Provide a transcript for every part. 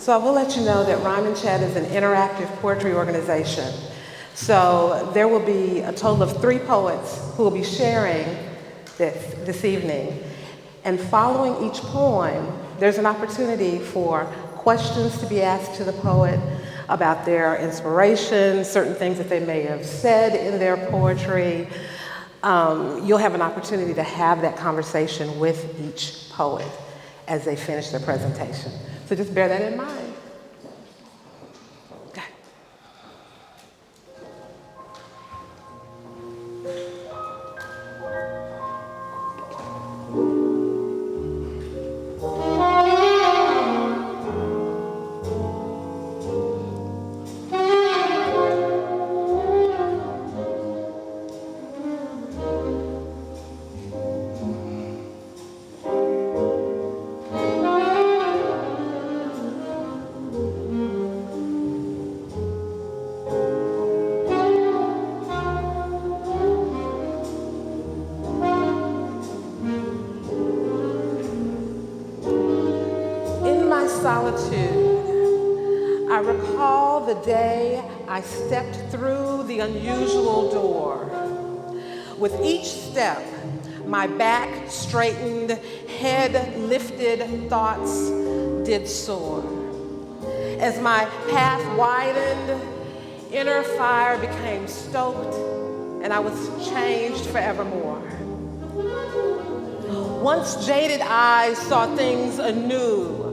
So I will let you know that Rhyme and Chat is an interactive poetry organization. So there will be a total of 3 poets who will be sharing this evening. And following each poem, there's an opportunity for questions to be asked to the poet about their inspiration, certain things that they may have said in their poetry. You'll have an opportunity to have that conversation with each poet as they finish their presentation. So just bear that in mind. Okay. Solitude, I recall the day I stepped through the unusual door. With each step, my back straightened, head lifted, thoughts did soar. As my path widened, inner fire became stoked, and I was changed forevermore. Once jaded eyes saw things anew,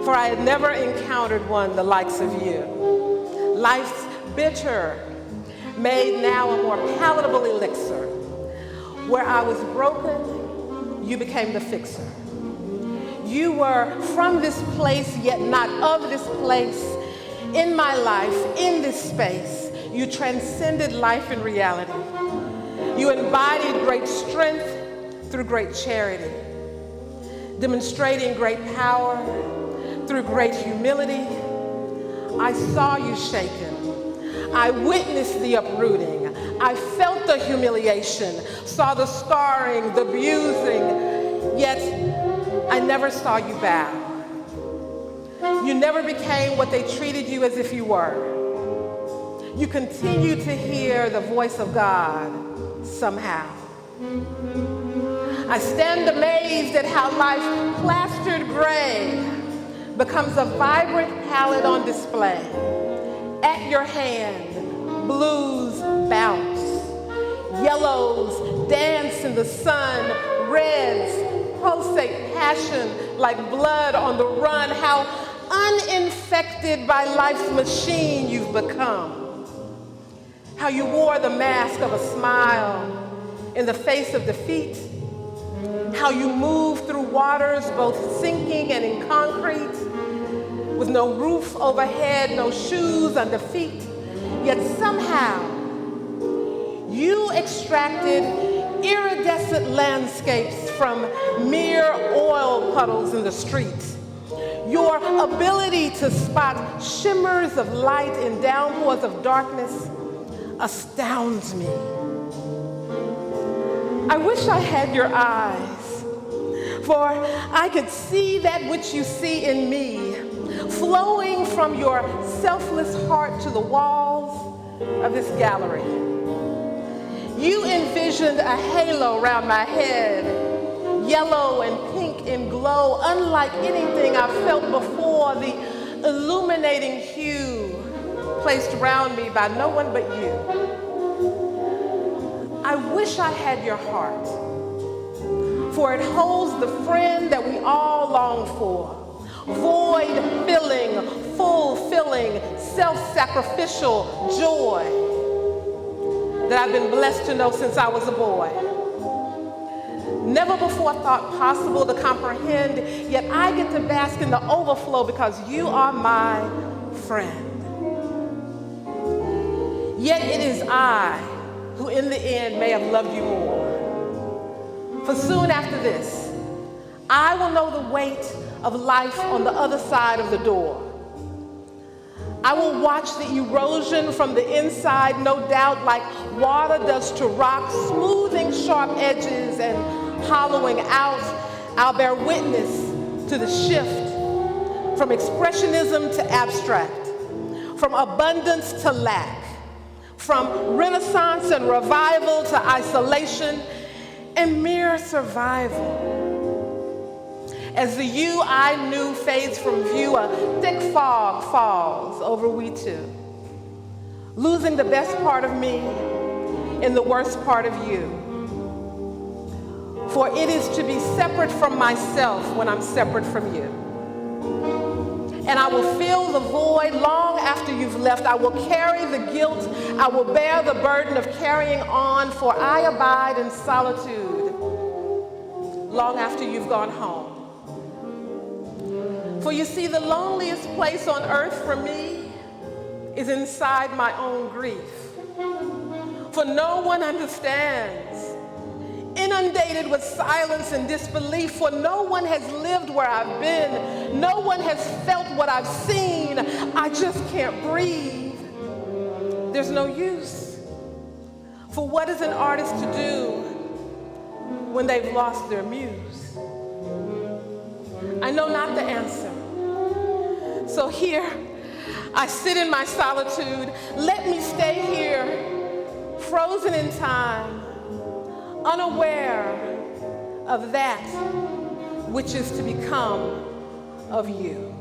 for I had never encountered one the likes of you. Life's bitter made now a more palatable elixir. Where I was broken, you became the fixer. You were from this place, yet not of this place. In my life, in this space, you transcended life and reality. You embodied great strength through great charity, demonstrating great power through great humility. I saw you shaken. I witnessed the uprooting. I felt the humiliation, saw the scarring, the abusing, yet I never saw you bow. You never became what they treated you as if you were. You continue to hear the voice of God somehow. I stand amazed at how life plastered gray becomes a vibrant palette on display. At your hand, blues bounce. Yellows dance in the sun. Reds pulsate passion like blood on the run. How uninfected by life's machine you've become. How you wore the mask of a smile in the face of defeat. How you move through waters both sinking and in concrete, with no roof overhead, no shoes under feet, yet somehow you extracted iridescent landscapes from mere oil puddles in the streets. Your ability to spot shimmers of light in downpours of darkness astounds me. I wish I had your eyes, for I could see that which you see in me, flowing from your selfless heart to the walls of this gallery. You envisioned a halo around my head, yellow and pink in glow, unlike anything I've felt before, the illuminating hue placed around me by no one but you. I wish I had your heart, for it holds the friend that we all long for. Void-filling, fulfilling, self-sacrificial joy that I've been blessed to know since I was a boy. Never before thought possible to comprehend, yet I get to bask in the overflow because you are my friend. Yet it is I who in the end may have loved you more. For soon after this, I will know the weight of life on the other side of the door. I will watch the erosion from the inside, no doubt like water does to rocks, smoothing sharp edges and hollowing out. I'll bear witness to the shift, from expressionism to abstract, from abundance to lack, from renaissance and revival to isolation and mere survival. As the you I knew fades from view, a thick fog falls over we two, losing the best part of me in the worst part of you. For it is to be separate from myself when I'm separate from you. And I will fill the void long after you've left. I will carry the guilt. I will bear the burden of carrying on, for I abide in solitude long after you've gone home. For you see, the loneliest place on earth for me is inside my own grief. For no one understands, inundated with silence and disbelief, for no one has lived where I've been. No one has felt what I've seen. I just can't breathe. There's no use. For what is an artist to do when they've lost their muse? I know not the answer. So here, I sit in my solitude. Let me stay here, frozen in time, unaware of that which is to become of you.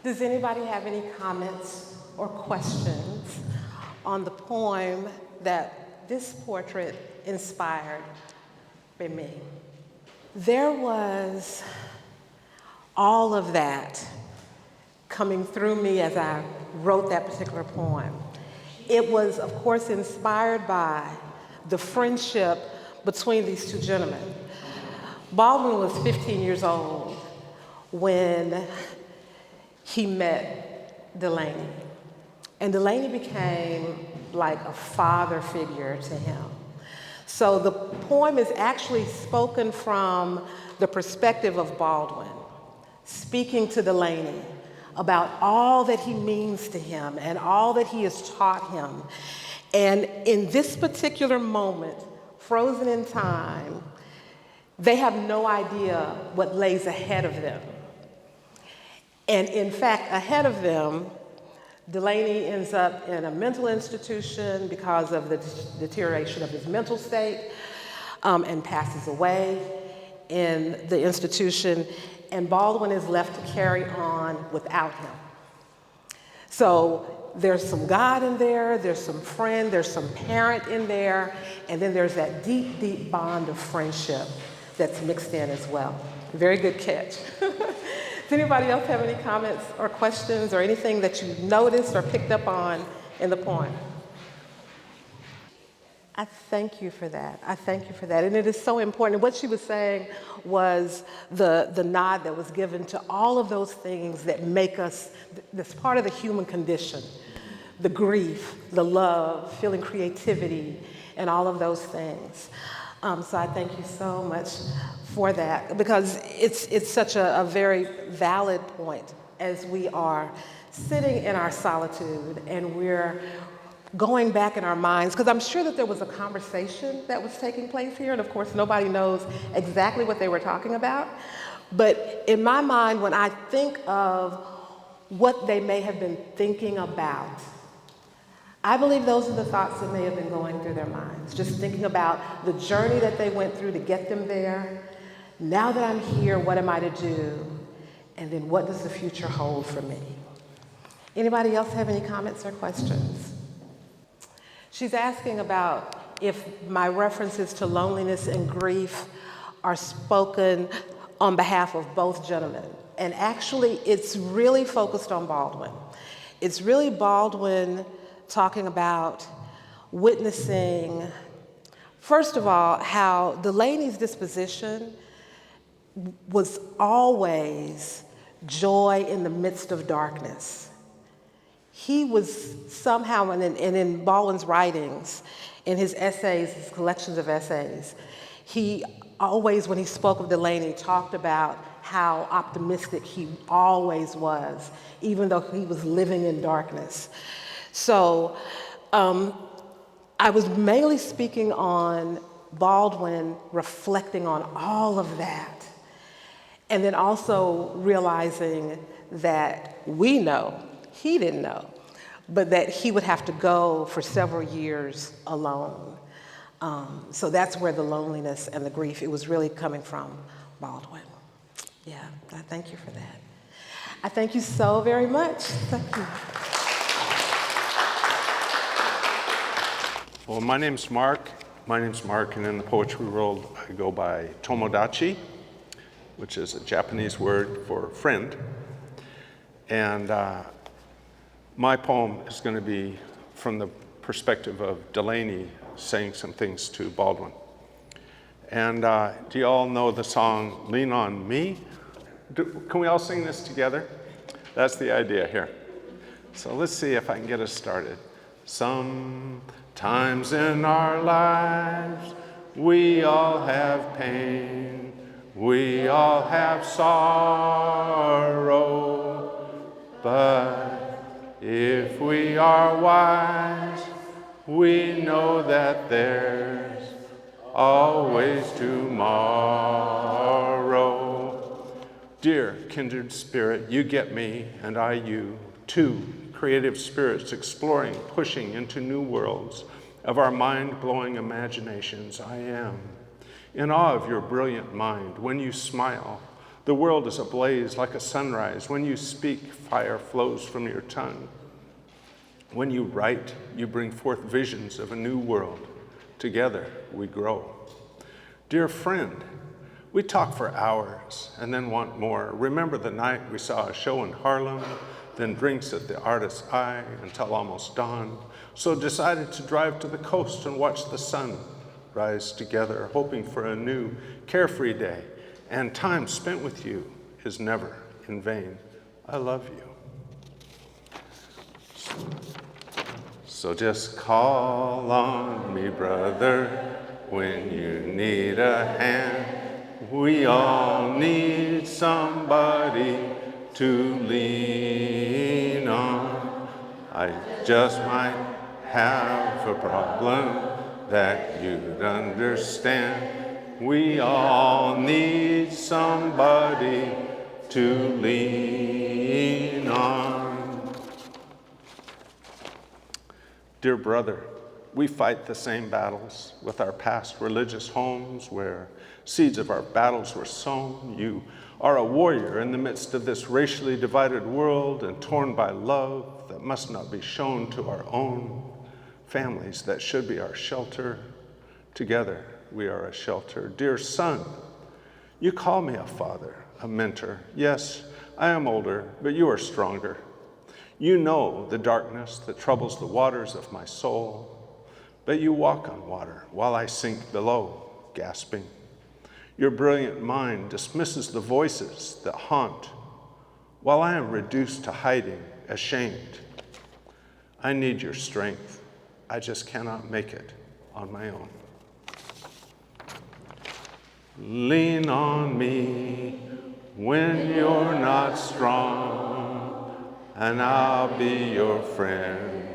Does anybody have any comments or questions on the poem that this portrait inspired by me? There was all of that coming through me as I wrote that particular poem. It was, of course, inspired by the friendship between these two gentlemen. Baldwin was 15 years old when he met Delaney. And Delaney became like a father figure to him. So the poem is actually spoken from the perspective of Baldwin, speaking to Delaney about all that he means to him and all that he has taught him. And in this particular moment, frozen in time, they have no idea what lays ahead of them. And in fact, ahead of them, Delaney ends up in a mental institution because of the deterioration of his mental state, and passes away in the institution, and Baldwin is left to carry on without him. So there's some God in there, there's some friend, there's some parent in there, and then there's that deep, deep bond of friendship that's mixed in as well. Very good catch. Does anybody else have any comments or questions or anything that you noticed or picked up on in the poem? I thank you for that. I thank you for that. And it is so important. What she was saying was the nod that was given to all of those things that make us, that's part of the human condition. The grief, the love, feeling creativity, and all of those things. So I thank you so much for that, because it's such a very valid point as we are sitting in our solitude and we're going back in our minds, because I'm sure that there was a conversation that was taking place here, and of course nobody knows exactly what they were talking about. But in my mind, when I think of what they may have been thinking about, I believe those are the thoughts that may have been going through their minds, just thinking about the journey that they went through to get them there. Now that I'm here, what am I to do? And then what does the future hold for me? Anybody else have any comments or questions? She's asking about if my references to loneliness and grief are spoken on behalf of both gentlemen. And actually, it's really focused on Baldwin. It's really Baldwin talking about witnessing, first of all, how Delaney's disposition was always joy in the midst of darkness. He was somehow, and in Baldwin's writings, in his essays, his collections of essays, he always, when he spoke of Delaney, talked about how optimistic he always was, even though he was living in darkness. So I was mainly speaking on Baldwin reflecting on all of that, and then also realizing that we know, he didn't know, but that he would have to go for several years alone. So that's where the loneliness and the grief, it was really coming from Baldwin. Yeah, I thank you for that. I thank you so very much. Thank you. Well, my name's Mark. And in the poetry world, I go by Tomodachi, which is a Japanese word for friend. And my poem is going to be from the perspective of Delaney saying some things to Baldwin. And do you all know the song, Lean on Me? Can we all sing this together? That's the idea here. So let's see if I can get us started. Sometimes in our lives, we all have pain, we all have sorrow, but if we are wise, we know that there's always tomorrow. Dear kindred spirit, you get me and I you, two creative spirits exploring, pushing into new worlds of our mind-blowing imaginations. I am in awe of your brilliant mind. When you smile, the world is ablaze like a sunrise. When you speak, fire flows from your tongue. When you write, you bring forth visions of a new world. Together, we grow. Dear friend, we talk for hours and then want more. Remember the night we saw a show in Harlem, then drinks at the Artist's Eye until almost dawn. So decided to drive to the coast and watch the sun rise together, hoping for a new, carefree day. And time spent with you is never in vain. I love you. So just call on me, brother, when you need a hand. We all need somebody to lean on. I just might have a problem that you'd understand. We all need somebody to lean on. Dear brother, we fight the same battles with our past religious homes where seeds of our battles were sown. You are a warrior in the midst of this racially divided world and torn by love that must not be shown to our own families that should be our shelter. Together, we are a shelter. Dear son, you call me a father, a mentor. Yes, I am older, but you are stronger. You know the darkness that troubles the waters of my soul, but you walk on water while I sink below, gasping. Your brilliant mind dismisses the voices that haunt, while I am reduced to hiding, ashamed. I need your strength. I just cannot make it on my own. Lean on me when you're not strong, and I'll be your friend.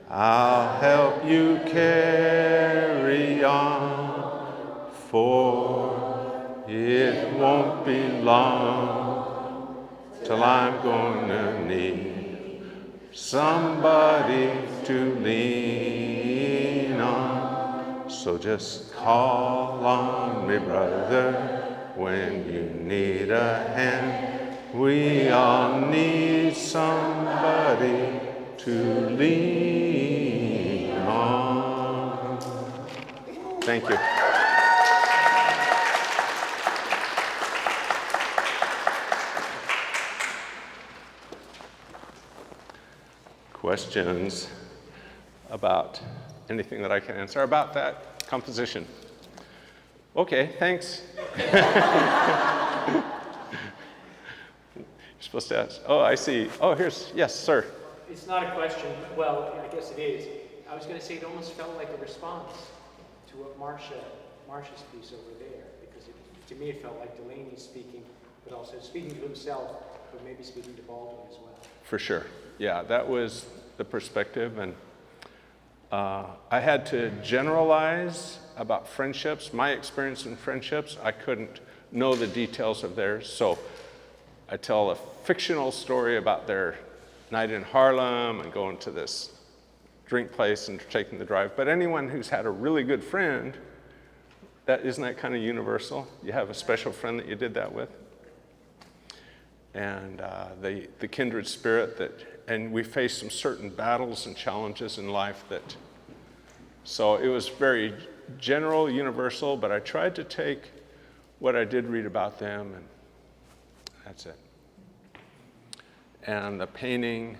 I'll help you carry on, for it won't be long till I'm gonna need somebody to lean on. So just call on me, brother, when you need a hand. We all need somebody to lean on. Thank you. Questions about anything that I can answer about that composition? Okay, thanks. You're supposed to ask. Oh, I see. Oh, here's, yes, sir. It's not a question. Well, I guess it is. I was going to say it almost felt like a response to what Marsha's piece over there, because to me it felt like Delaney speaking, but also speaking to himself, but maybe speaking to Baldwin as well. For sure. Yeah, that was the perspective, and I had to generalize about friendships, my experience in friendships. I couldn't know the details of theirs, so I tell a fictional story about their night in Harlem and going to this drink place and taking the drive. But anyone who's had a really good friend, isn't that kind of universal? You have a special friend that you did that with? And the kindred spirit and we faced some certain battles and challenges in life so it was very general, universal, but I tried to take what I did read about them, and that's it. And the painting,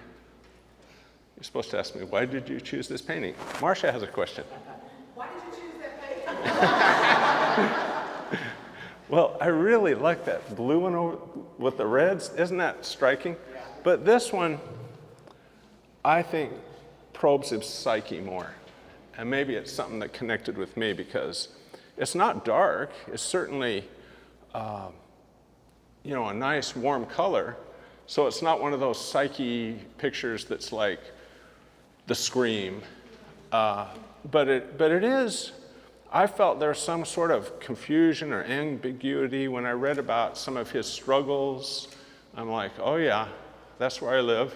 you're supposed to ask me, why did you choose this painting? Marsha has a question. Why did you choose that painting? Well, I really like that blue one over with the reds. Isn't that striking? Yeah. But this one, I think, probes his psyche more. And maybe it's something that connected with me because it's not dark. It's certainly, a nice warm color. So it's not one of those psyche pictures that's like The Scream. But it is, I felt there's some sort of confusion or ambiguity when I read about some of his struggles. I'm like, oh yeah, that's where I live.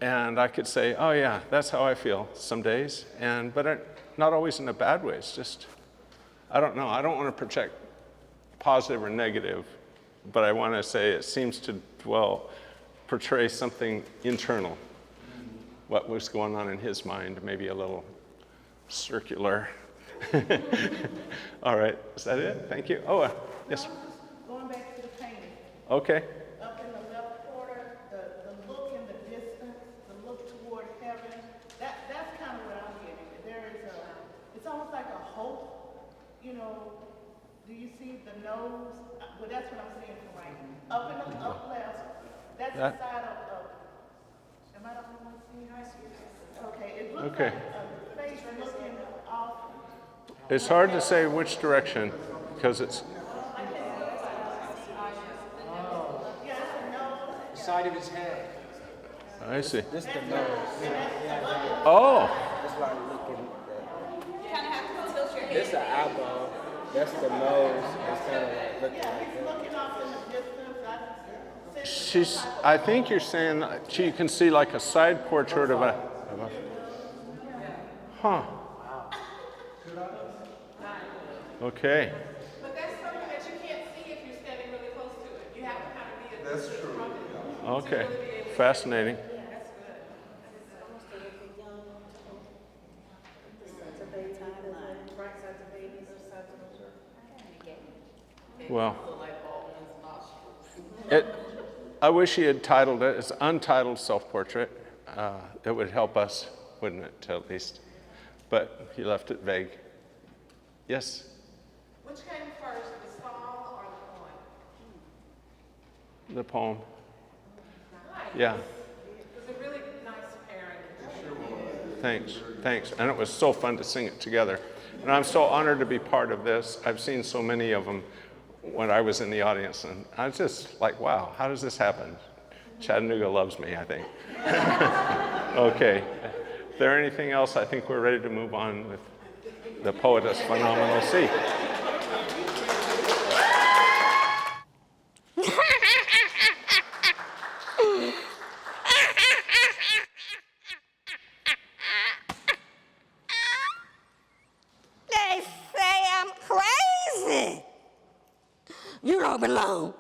And I could say, oh yeah, that's how I feel some days. But not always in a bad way. It's just, I don't know. I don't want to project positive or negative, but I want to say it seems to, portray something internal. What was going on in his mind, maybe a little circular. All right, is that it? Thank you. Oh, yes. Going back to the painting. Okay. Up in the left corner, the look in the distance, the look toward heaven, that's kind of what I'm getting. There is it's almost like a hope, do you see the nose? Well, that's what I'm seeing from right now. Up in the up left, that's the side of am I the only one seeing? I see it. Okay, it looks like a face looking off. It's hard to say which direction because it's. The side of his head. I see. Just the nose. Oh. like looking at. You kind of have to tilt your head. This an eyeball. That's the nose. It's kind of like looking Yeah, like he's that. looking off in the distance. I think you're saying you can see like a side portrait of a huh. Okay. But that's something that you can't see if you're standing really close to it. You have to kind of be at That's true. Okay. Fascinating. Well, I wish he had titled it as Untitled Self-Portrait. It would help us, wouldn't it, at least? But he left it vague. Yes? Which came first, the song or the poem? The poem. Nice. Yeah. It was a really nice pairing. Thanks. And it was so fun to sing it together. And I'm so honored to be part of this. I've seen so many of them when I was in the audience, and I was just like, wow, how does this happen? Chattanooga loves me, I think. Okay. Is there anything else? I think we're ready to move on with the Poetess Phenomlnal C. They say I'm crazy. You don't belong.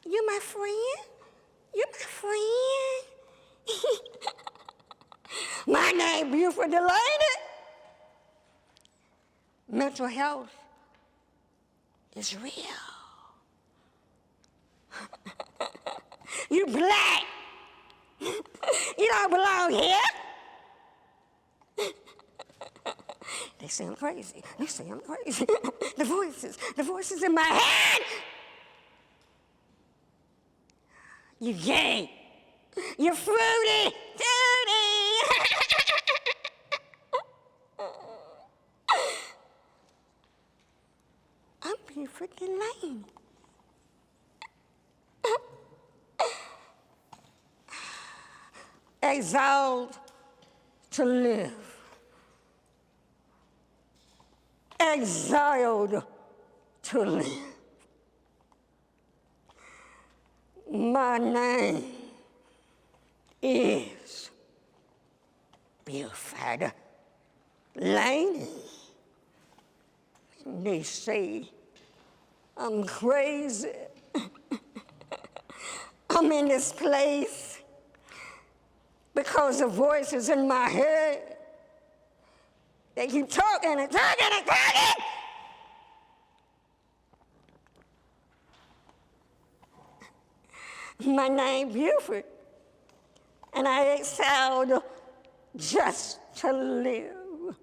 You my friend? You my friend? My name Beauford Delaney. Mental health is real. You black. You don't belong here. They say I'm crazy. They say I'm crazy. The voices in my head. You gay. You're fruity. Duty. I'm Beauford Delaney. Exiled to live. Exiled to live. My name is Beauford Delaney. They say I'm crazy. I'm in this place because the voices in my head, they keep talking and talking and talking. My name Beauford, and I exiled just to live.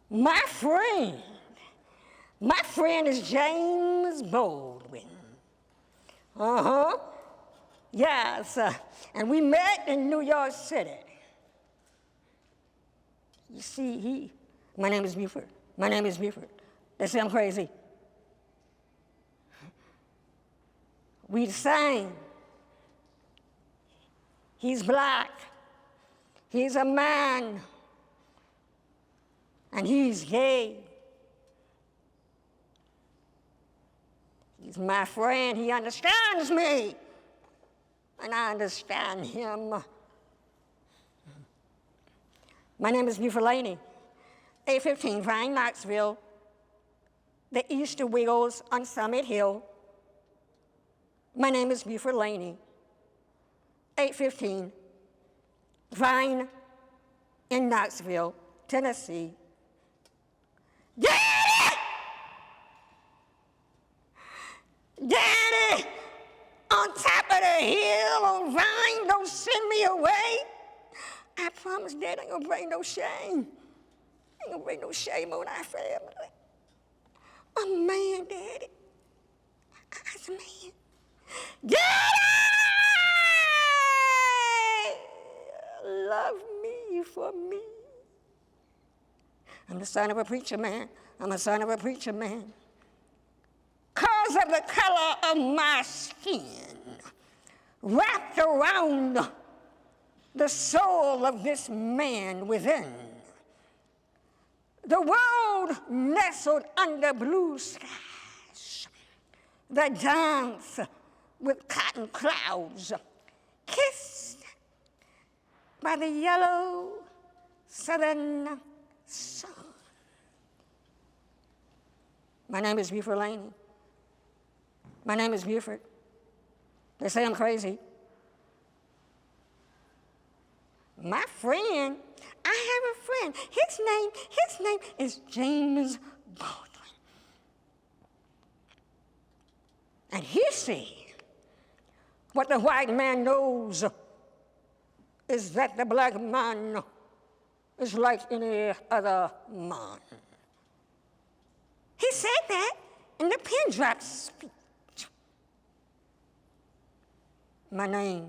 My friend is James Baldwin. Yes, and we met in New York City. You see, my name is Beauford. My name is Beauford. They say I'm crazy. We the same. He's black. He's a man. And he's gay. He's my friend. He understands me. And I understand him. My name is Beauford Delaney, 815 Vine, Knoxville, the Easter Wheels on Summit Hill. My name is Beauford Delaney, 815 Vine in Knoxville, Tennessee. Daddy! Daddy! On top of the hill on Vine, don't send me away. I promise, Dad, I ain't gonna bring no shame. I ain't gonna bring no shame on our family. I'm a man, Daddy. I'm a man. Daddy! Love me for me. I'm the son of a preacher man. I'm the son of a preacher man. because of the color of my skin, wrapped around the soul of this man within. The world nestled under blue skies that dance with cotton clouds, kissed by the yellow southern sun. My name is Beauford Delaney. My name is Beauford. They say I'm crazy. My friend, I have a friend. His name is James Baldwin. And he said, what the white man knows is that the black man is like any other man. He said that in the pin drop speech. My name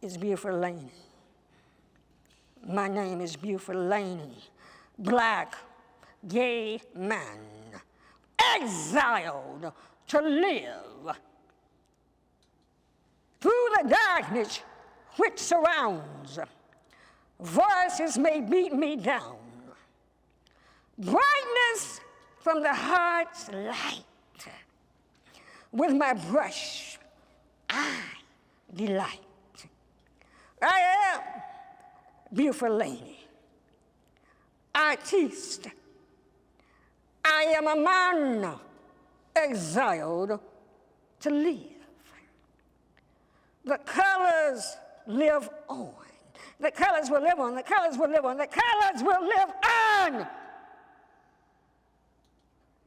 is Beauford Delaney. My name is Beauford Delaney, black, gay man, exiled to live through the darkness which surrounds. Voices may beat me down. Brightness from the heart's light. With my brush, I delight. I am Beauford Delaney, artiste. I am a man exiled to live. The colors live on. The colors will live on. The colors will live on. The colors will live on.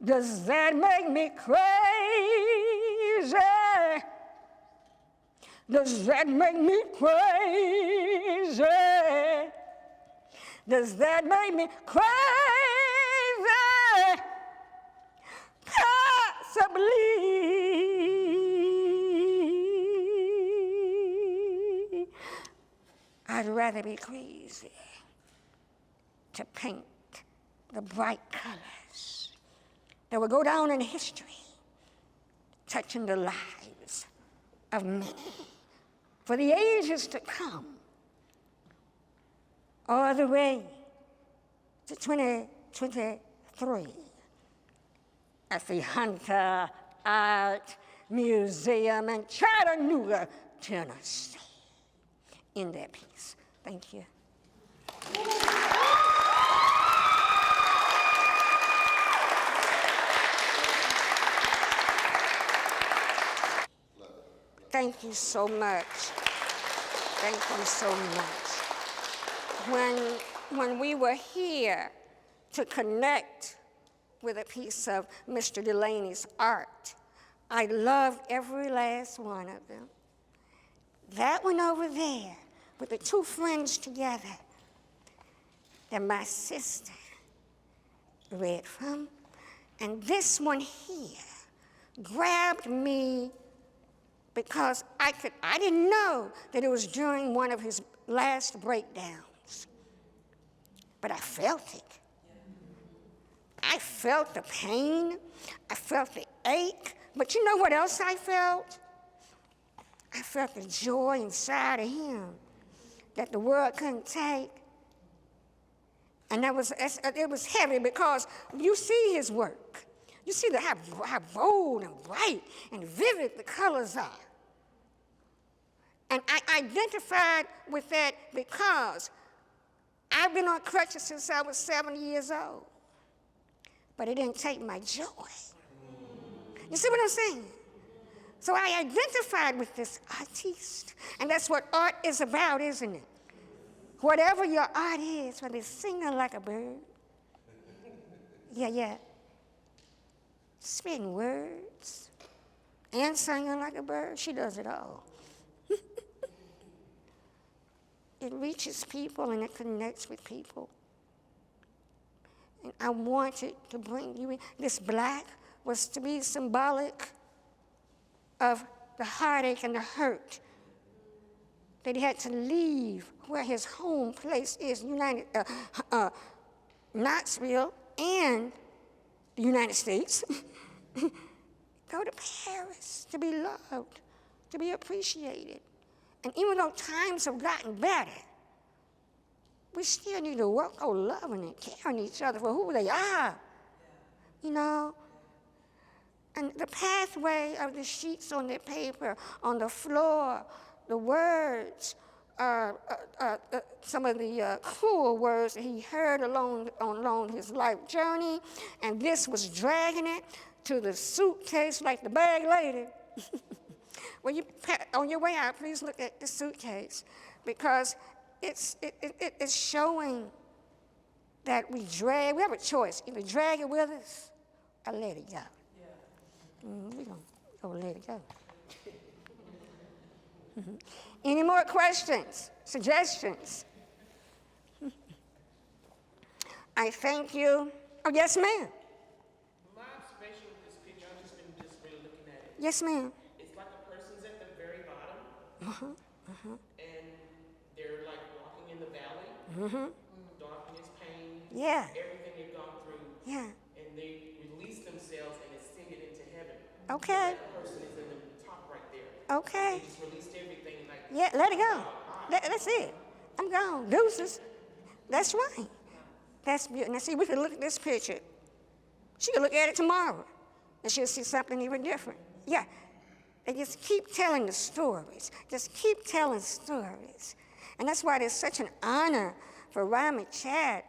Does that make me crazy? Does that make me crazy? Does that make me crazy? Possibly. I'd rather be crazy to paint the bright colors that will go down in history, touching the lives of many for the ages to come, all the way to 2023 at the Hunter Art Museum in Chattanooga, Tennessee, in their piece. Thank you. Thank you so much. Thank you so much. When we were here to connect with a piece of Mr. Delaney's art, I loved every last one of them. That one over there, with the two friends together, that my sister read from, and this one here grabbed me because I didn't know that it was during one of his last breakdowns, but I felt it. I felt the pain, I felt the ache, but you know what else I felt? I felt the joy inside of him that the world couldn't take. And it was heavy because you see his work. You see how bold and bright and vivid the colors are. And I identified with that because I've been on crutches since I was 7 years old. But it didn't take my joy. You see what I'm saying? So I identified with this artiste. And that's what art is about, isn't it? Whatever your art is, whether it's singing like a bird, spitting words, and singing like a bird, she does it all. It reaches people and it connects with people. And I wanted to bring you in. This black was to be symbolic of the heartache and the hurt that he had to leave where his home place is, Knoxville and the United States, go to Paris to be loved, to be appreciated. And even though times have gotten better, we still need to work on loving and caring each other for who they are, you know? And the pathway of the sheets on the paper, on the floor, the words, some of the cruel words that he heard along his life journey, and this was dragging it to the suitcase like the bag lady. Well, on your way out, please look at the suitcase, because it's showing that we have a choice, either drag it with us or let it go. We're going to let it go. Any more questions, suggestions? I thank you. Oh, yes, ma'am. My observation with this picture, I've just been really looking at it. Yes, ma'am. It's like a person's at the very bottom, and they're like walking in the valley, darkness, pain, Yeah. everything they've gone through, Yeah. and they release themselves and ascend it into heaven. Okay. That person is in the top right there. Okay. They just released everything, like, Yeah, let it go. That's it. I'm gone. Deuces. That's right. That's beautiful. Now, see, we can look at this picture. She can look at it tomorrow, and she'll see something even different. Yeah. They just keep telling the stories. Just keep telling stories. And that's why it's such an honor for N Chatt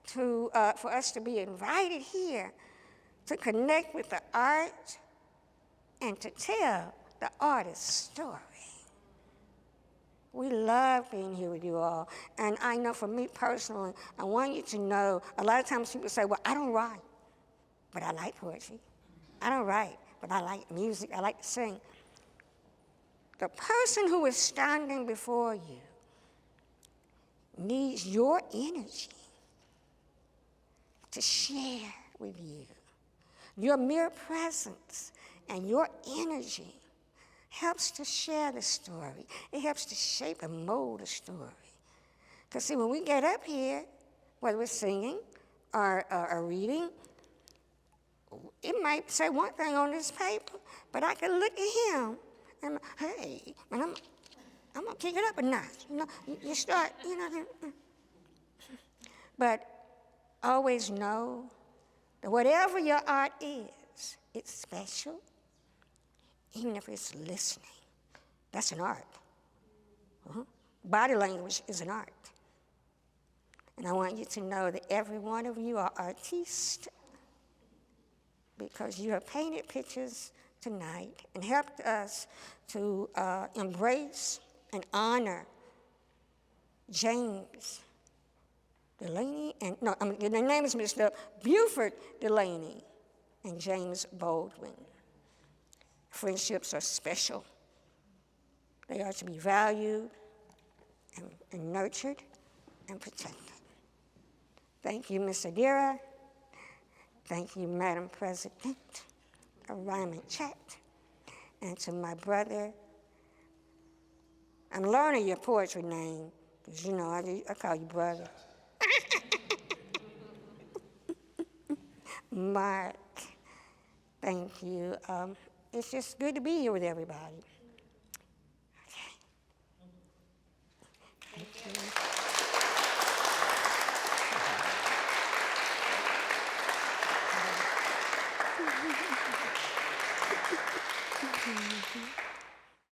for us to be invited here to connect with the art and to tell the artist's story. We love being here with you all. And I know for me personally, I want you to know, a lot of times people say, well, I don't write, but I like poetry. I don't write, but I like music, I like to sing. The person who is standing before you needs your energy to share with you. Your mere presence and your energy helps to share the story. It helps to shape and mold the story. Because see, when we get up here, whether we're singing or reading, it might say one thing on this paper, but I can look at him and, hey, and I'm gonna kick it up a notch. You know, you start, you know. But always know that whatever your art is, it's special. Even if it's listening, that's an art. Body language is an art. And I want you to know that every one of you are artistes because you have painted pictures tonight and helped us to embrace and honor James Delaney, the name is Mr. Beauford Delaney and James Baldwin. Friendships are special. They are to be valued and nurtured and protected. Thank you, Ms. Adira. Thank you, Madam President of N Chatt. And to my brother, I'm learning your poetry name, because you know, I call you brother. Mark, thank you. It's just good to be here with everybody. Okay. Thank you.